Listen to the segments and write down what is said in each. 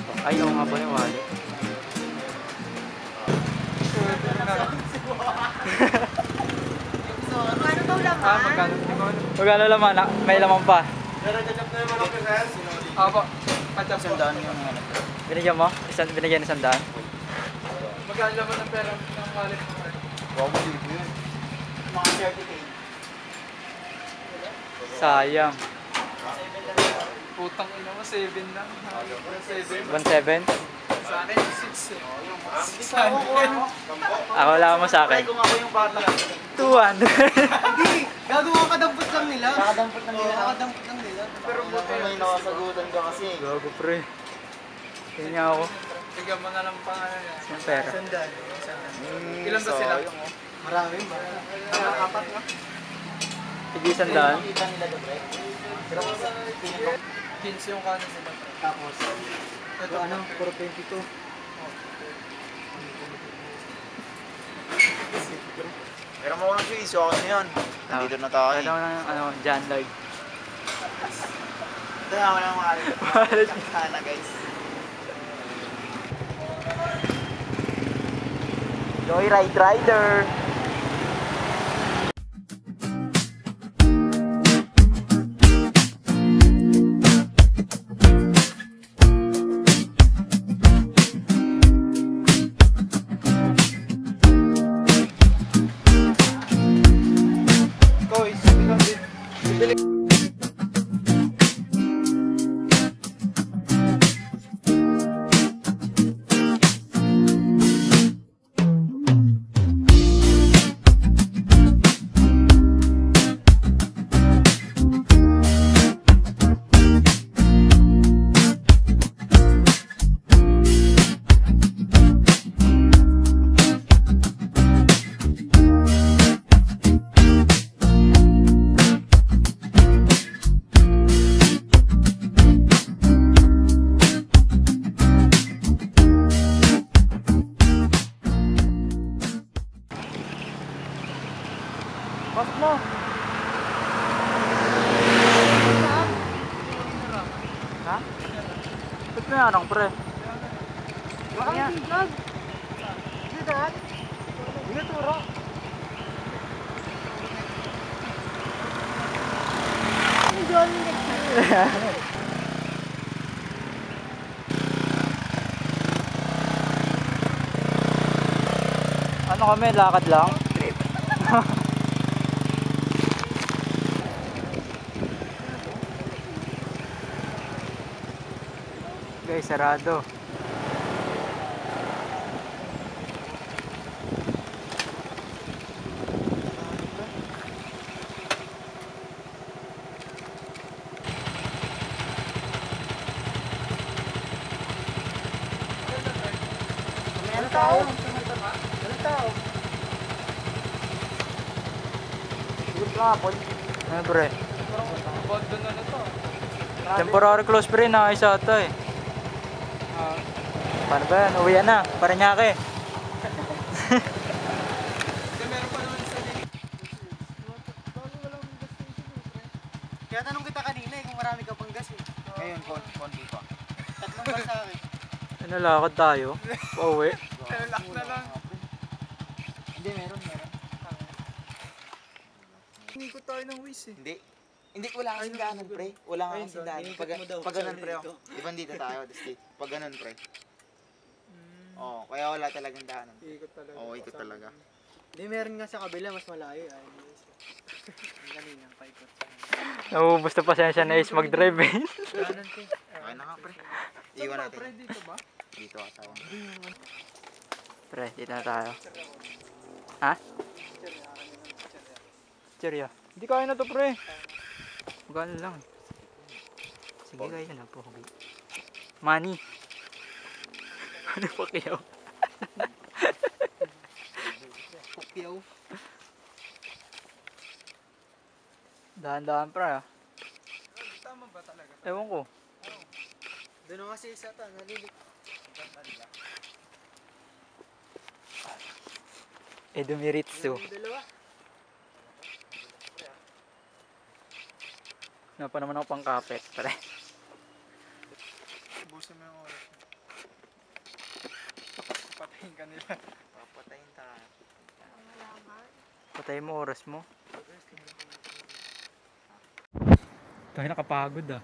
pa. Ay, oo nga pala yung wallet. Magkano daw laman? Magkano? Magkano laman? May laman pa. Opo. Sandaan yung ano. Binigyan mo? Binigyan ng 100? Magkano laman ng pera ng wallet mo? Wow, malibo yun. Mga 30k. Sayang. Putang ina mo, 7 lang. 7. 1.7? Sa akin, 6 eh. Ako wala mo sa akin. Kung ako yung bata. 200. Hindi! Gagawa kadampot lang nila. Kakadampot lang nila. Kakadampot lang nila. Pero buti may nakasagutan ka kasi. Gago pre. Tingnan ako. Bigyan mo na lang pangalan niya. Yung pera. Sandaan. Ilan ba sila? Marami ba? Apat na? Hindi 100. Kita nila doon, pre. Pero kung saan 15 yung kanin nila. Tapos, ito ano, 422. Pero mo lang siya, iso ako yan. Nandito na tayo. Ano ng John Lloyd. Ito na ako ng wallet. Sana guys. Joyride Rider. Pasok mo. Ha? Ba't may anong pre? Bakit hindi vlog? Hindi daan? Hindi turo. Hindi doon yung Ano kami? Lakad lang? Guys, sarado. Meron tao. Meron tao. Good kapon. Ano pre? Abandon na to. Temporary close pre na isa ata eh. Paano ba yan? Uwian na. Paranaque. Kasi meron pa naman sa Kaya tanong kita kanina eh kung marami ka pang gas eh. Ngayon, konti pa. Tatlong gas sa akin. Ano, lakad tayo? Pauwi. lock na lang. Hindi, meron. Inikot tayo ng ways eh. Hindi, wala kasing daanan, pre. Wala nga kasing daanan. Pag ganun, pre. Di ba dito tayo? Pag ganun, pre. Oo, kaya wala talagang daanan. Iikot talaga. Oo, ikot talaga. Hindi, meron nga sa kabila, mas malayo. Ay, ang kanina, paikot sa Nauubos na pasensya na is mag-drive eh. kanan ko. Okay na nga, pre. Iwan natin. Pre, dito ba? Dito ka tayo. Pre, dito na tayo. Ha? Cherya. Hindi kaya na to pre. Magkano lang. Sige, kaya na po. Money. Ano pa kayo? Pukyaw. Dahan-dahan pre ah. Tama ba talaga? Ewan ko. Doon na kasi isa ta, nalilik. Edumiritsu. Yung dalawa. Ano pa naman ako pang kapit pre. Busin mo yung oras. Papatayin ka nila. Papatayin tayo. Patay mo oras mo. Tayo nakapagod ah.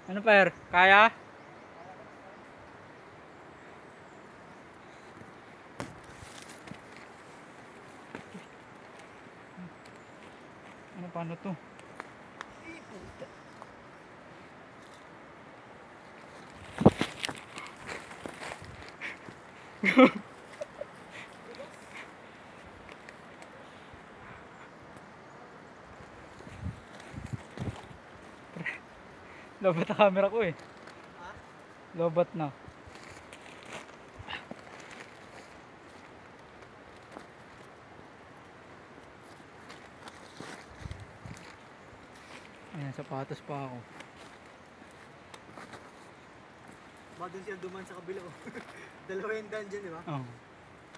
Ano Per? Kaya? Ano paano to? Lobat na camera ko eh. Lobat na. Ayan, sapatos pa ako. Baka doon siya duman sa kabila. Oh. Dalawa yung daan dyan, di ba? Oh.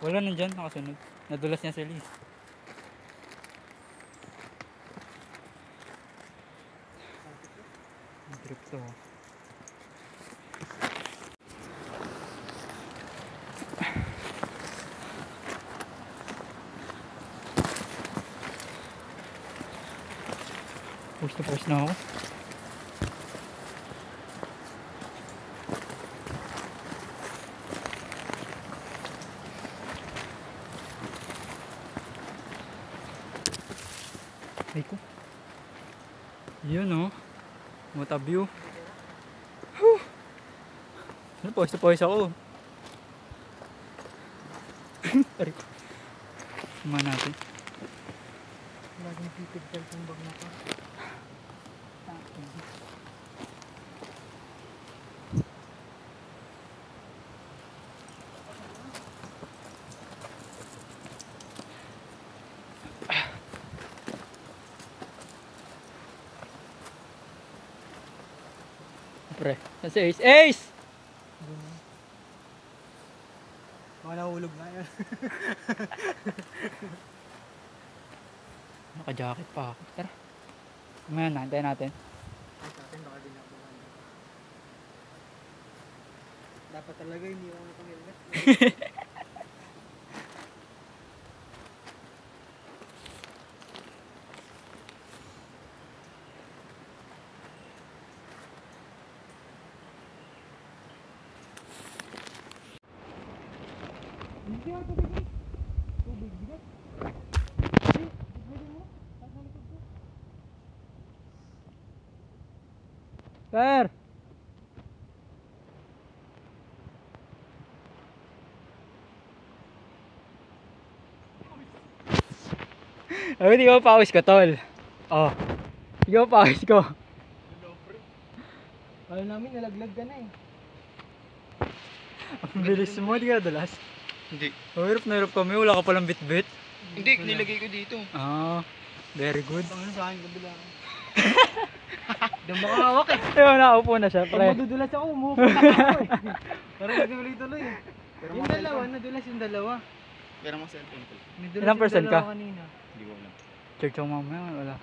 Wala nandyan, nakasunod. Nadulas niya si Liz. Ang trip to. Push na ako. Ay ko. Yun oh. Mata view. Whew. Ano pawis ako. Aray ko. Suma natin. Laging pipigtal kong bag na to. Pre, nasa si Ace. Ace! Baka nahulog na yun. Naka-jacket pa ako. Tara. Ngayon na, hintayin natin. Ay, sa atin baka din ako baka. Dapat talaga hindi ako nakang-helmet. Hindi ako tubig. Tubig, bigat. Per! Ay, di ko pawis ko, tol. Oh. Di ko pawis ko. Alam namin, nalaglag ka na eh. Ang bilis mo, di ka dalas. Hindi. Oh, hirap na hirap kami, wala ka palang bit-bit. Hindi, nilagay ko dito. Ah, very good. Ano sa akin, kabila. Doon makahawak eh. Ayun, nakaupo na siya, Pag pre. madudulas ako, umupo na ako eh. Parang nagtuloy-tuloy eh. Yung dalawa, nadulas yung dalawa. Pero mo cellphone ko. Nadulas Ilang yung percent dalawa ka? kanina. Hindi ko alam. Check yung mamaya, wala.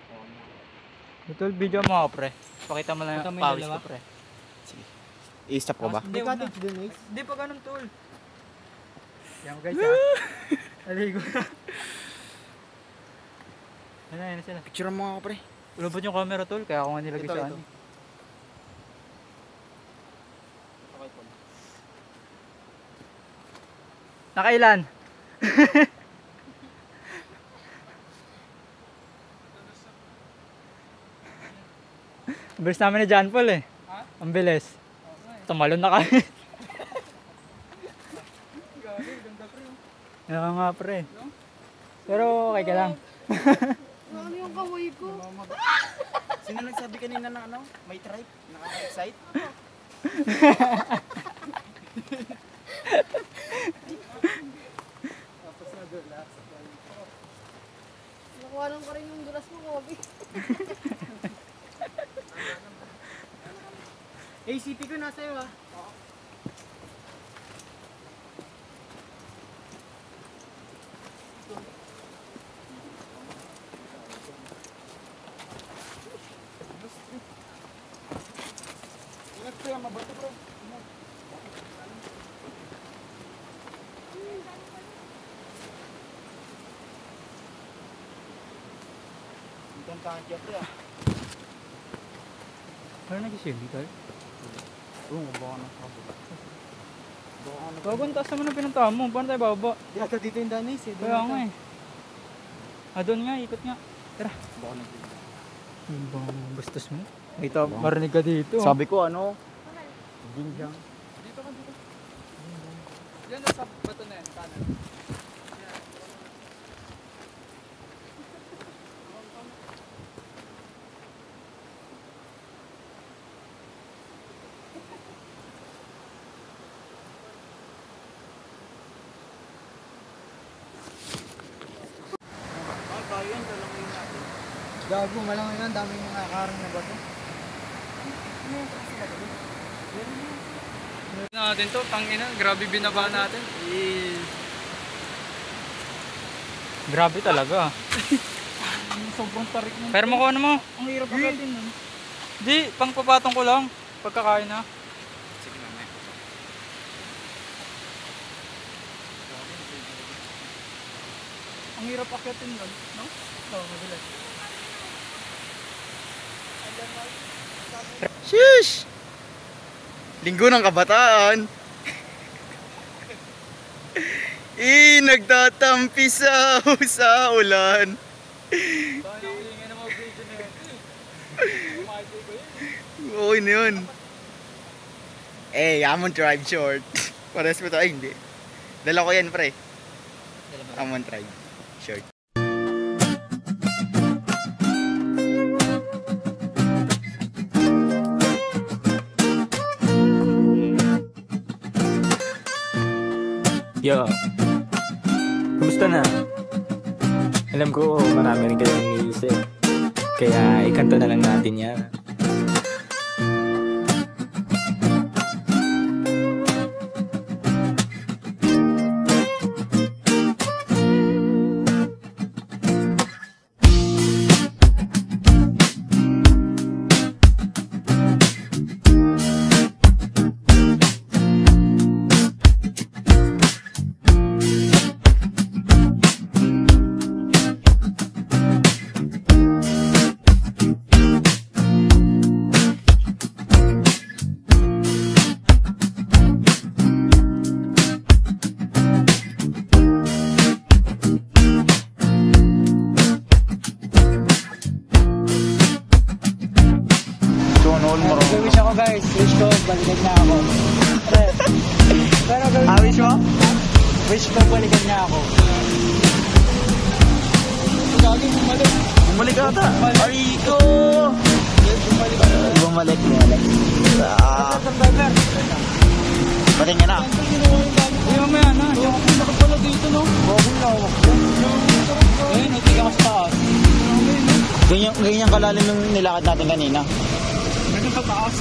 Ito, video mo ako, pre. Pakita mo lang Pakita yung mo yung pawis dalawa? ko, pre. I-stop ko ba? Hindi, May wag na. cottage dun eh. Hindi pa ganun, tol. Yan guys, ha. Aligo na. Ano sila. Picture mo ako, pre. Ulabot yung camera, tol. Kaya ako nga nilagay Ito, sa ito. ano. Nakailan? Ang bilis namin ni John Paul eh. Ang bilis. Tumalon na kami. Kaya nga pre. Pero okay ka lang. Ano yung kamoy ko? Sino nagsabi kanina na ano? May tripe? Nakaka-excite? Nakuha lang ko rin yung dulas mo, Kobe. ACP ko nasa iyo ah. ng tankya, pre. Ano nag-swimming tayo? Oo, baka nakababa. Bago ang taas naman ang pinuntahan mo. Paano tayo bababa? Yata dito yung danis eh. Kaya nga eh. Doon nga, ikot nga. Tara. Baka nagpili. Yung bang bastos mo? Ito, marinig ka dito. Sabi ko ano? Dito ka dito. Yan sa bato na yan, kanan. Gago, malang yun. Dami yung nakakarang na bato. Natin to, tangina, grabe binaba natin. Grabe talaga. Sobrang tarik ng... Pero makuha na mo. Ang hirap agatin nun. Di, pangpapatong ko lang. Pagkakain na. Sige na. Ang hirap akyatin nun, no? Oo, madalas. Sheesh! Linggo ng kabataan. Nagtatampisaw sa ulan. Okay na yun. I'm on drive short. Pares mo tayo, hindi. Dala ko yan, pre. I'm on drive short. Yo, kumusta na? Alam ko marami rin kayong iniisip, kaya ikanto na lang natin yan. Wish ako guys, wish ko balikan niya ako. Pero Wish mo? wish ko balikan niya ako. Bumalik ka ata. Arico! Bumalik. Pating ka na. Uy, mamaya na. Yung pala dito, no? Ayun, hindi ka mas taas. Ganyan kalalim yung nilakad natin kanina. Ganyan ka taas.